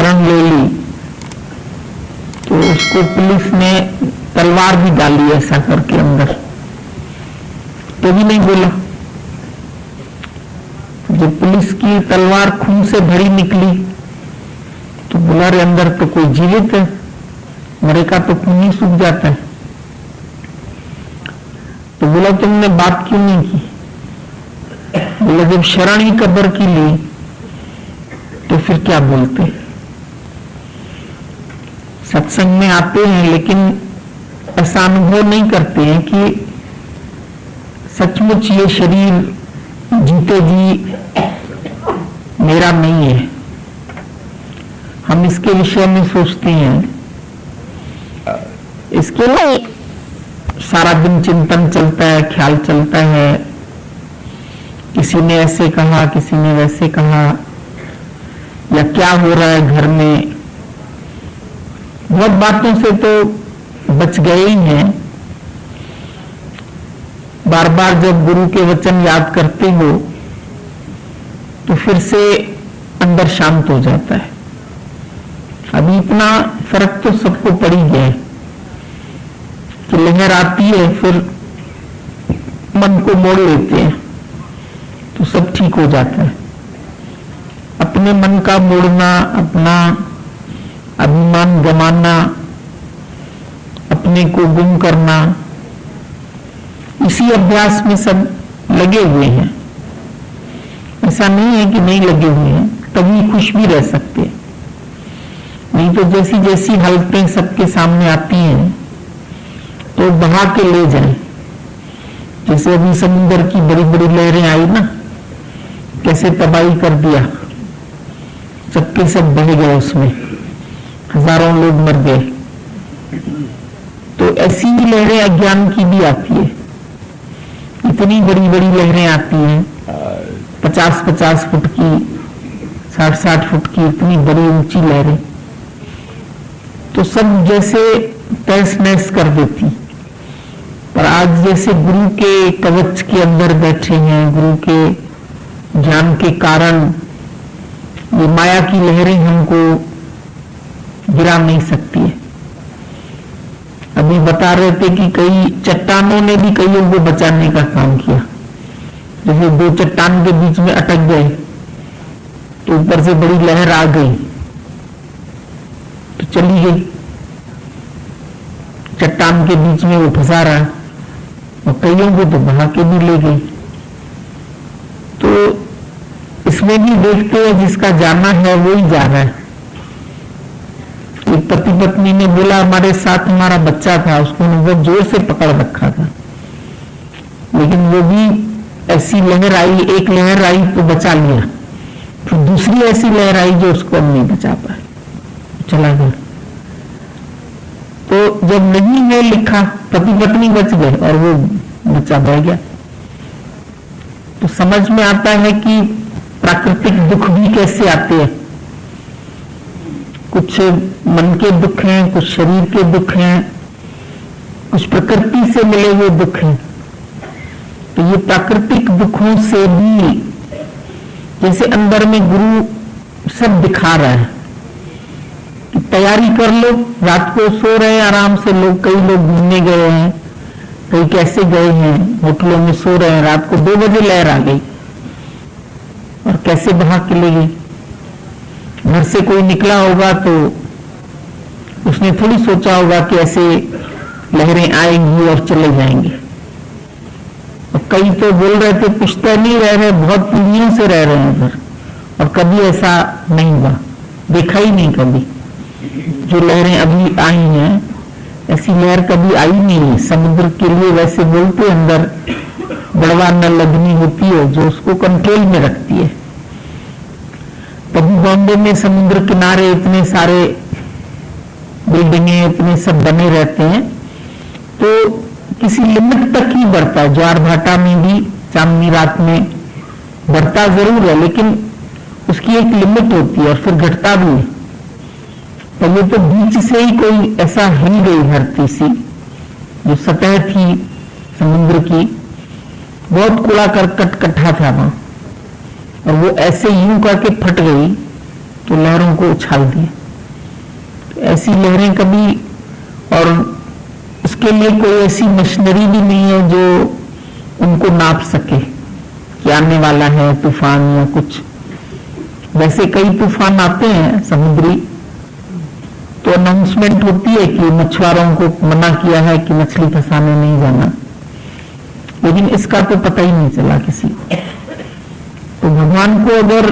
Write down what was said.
शरण ले ली तो उसको पुलिस ने तलवार भी डाली ऐसा करके अंदर, तो भी नहीं बोला। जब पुलिस की तलवार खून से भरी निकली तो बोला, रे अंदर तो कोई जीवित है, मरे का तो खून ही सूख जाता है। तो बोला, तुमने बात क्यों नहीं की? बोला, जब शरण ही कब्र की ली तो फिर क्या बोलते? सत्संग में आते हैं लेकिन ऐसा अनुभव नहीं करते हैं कि सचमुच ये शरीर जीते जी मेरा नहीं है। हम इसके विषय में सोचते हैं, इसके लिए सारा दिन चिंतन चलता है, ख्याल चलता है, किसी ने ऐसे कहा, किसी ने वैसे कहा, या क्या हो रहा है घर में। बहुत बातों से तो बच गए ही हैं। बार बार जब गुरु के वचन याद करते हो तो फिर से अंदर शांत हो जाता है। अभी इतना फर्क तो सबको पड़ ही गया है कि लहर आती है फिर मन को मोड़ लेते हैं तो सब ठीक हो जाता है। अपने मन का मोड़ना, अपना अभिमान गंवाना, अपने को गुम करना, इसी अभ्यास में सब लगे हुए हैं। ऐसा नहीं है कि नहीं लगे हुए हैं, तभी खुश भी रह सकते हैं। नहीं तो जैसी जैसी हालतें सबके सामने आती हैं तो बहा के ले जाए। जैसे अभी समुद्र की बड़ी बड़ी लहरें आई ना, कैसे तबाही कर दिया, सबके सब बह गए, उसमें हजारों लोग मर गए। तो ऐसी ही लहरें अज्ञान की भी आती है। इतनी बड़ी बड़ी लहरें आती हैं, 50-50 फुट की, 60-60 फुट की, इतनी बड़ी ऊंची लहरें, तो सब जैसे तहस नहस कर देती। पर आज जैसे गुरु के कवच के अंदर बैठे हैं, गुरु के ज्ञान के कारण ये माया की लहरें हमको गिरा नहीं सकती है। अभी बता रहे थे कि कई चट्टानों ने भी कईयों को बचाने का काम किया। जैसे दो चट्टान के बीच में अटक गए तो ऊपर से बड़ी लहर आ गई तो चली गई, चट्टान के बीच में वो फंसा रहा और कईयों को तो बहा के भी ले गई। तो इसमें भी देखते हैं जिसका जाना है वो ही जा रहा है। एक पति पत्नी ने बोला, हमारे साथ हमारा बच्चा था, उसको बहुत जोर से पकड़ रखा था, लेकिन वो भी ऐसी लहर आई, एक लहर आई तो बचा लिया, फिर दूसरी ऐसी लहर आई जो उसको अब नहीं बचा पाए, चला गया। तो जब नहीं है लिखा, पति पत्नी बच गए और वो बच्चा बह गया। तो समझ में आता है कि प्राकृतिक दुख भी कैसे आते हैं। कुछ मन के दुख हैं, कुछ शरीर के दुख हैं, कुछ प्रकृति से मिले हुए दुख हैं। तो ये प्राकृतिक दुखों से भी जैसे अंदर में गुरु सब दिखा रहा है कि तैयारी कर लो। रात को सो रहे हैं आराम से लोग, कई लोग घूमने गए हैं, कई कैसे गए हैं, होटलों में सो रहे हैं, रात को 2 बजे लहर आ गई और कैसे बहा के ले गई। घर से कोई निकला होगा तो उसने थोड़ी सोचा होगा कि ऐसे लहरें आएंगी और चले जाएंगे। और कई तो बोल रहे थे पुश्तैनी नहीं रह रहे, बहुत पीढ़ियों से रह रहे हैं उधर, और कभी ऐसा नहीं हुआ, देखा ही नहीं कभी। जो लहरें अभी आई हैं, ऐसी लहर कभी आई नहीं है। समुद्र के लिए वैसे बोलते अंदर बड़वा न लगनी होती है जो उसको कंट्रोल में रखती है। तभी बॉम्बे में समुद्र किनारे इतने सारे बिल्डिंगें, इतने सब बने रहते हैं, तो किसी लिमिट तक ही बढ़ता है। ज्वार भाटा में भी चांदनी रात में बढ़ता जरूर है, लेकिन उसकी एक लिमिट होती है और फिर घटता भी है। तो ये तो बीच से ही कोई ऐसा हिल गई धरती सी, जो सतह थी समुद्र की, बहुत कूड़ा करकट इकट्ठा था वहां, और वो ऐसे यूं करके फट गई तो लहरों को उछाल दिया। तो ऐसी लहरें कभी, और उसके लिए कोई ऐसी मशीनरी भी नहीं है जो उनको नाप सके कि आने वाला है तूफान या कुछ। वैसे कई तूफान आते हैं समुद्री, तो अनाउंसमेंट होती है कि मछुआरों को मना किया है कि मछली फंसाने नहीं जाना, लेकिन इसका तो पता ही नहीं चला किसी को। तो भगवान को अगर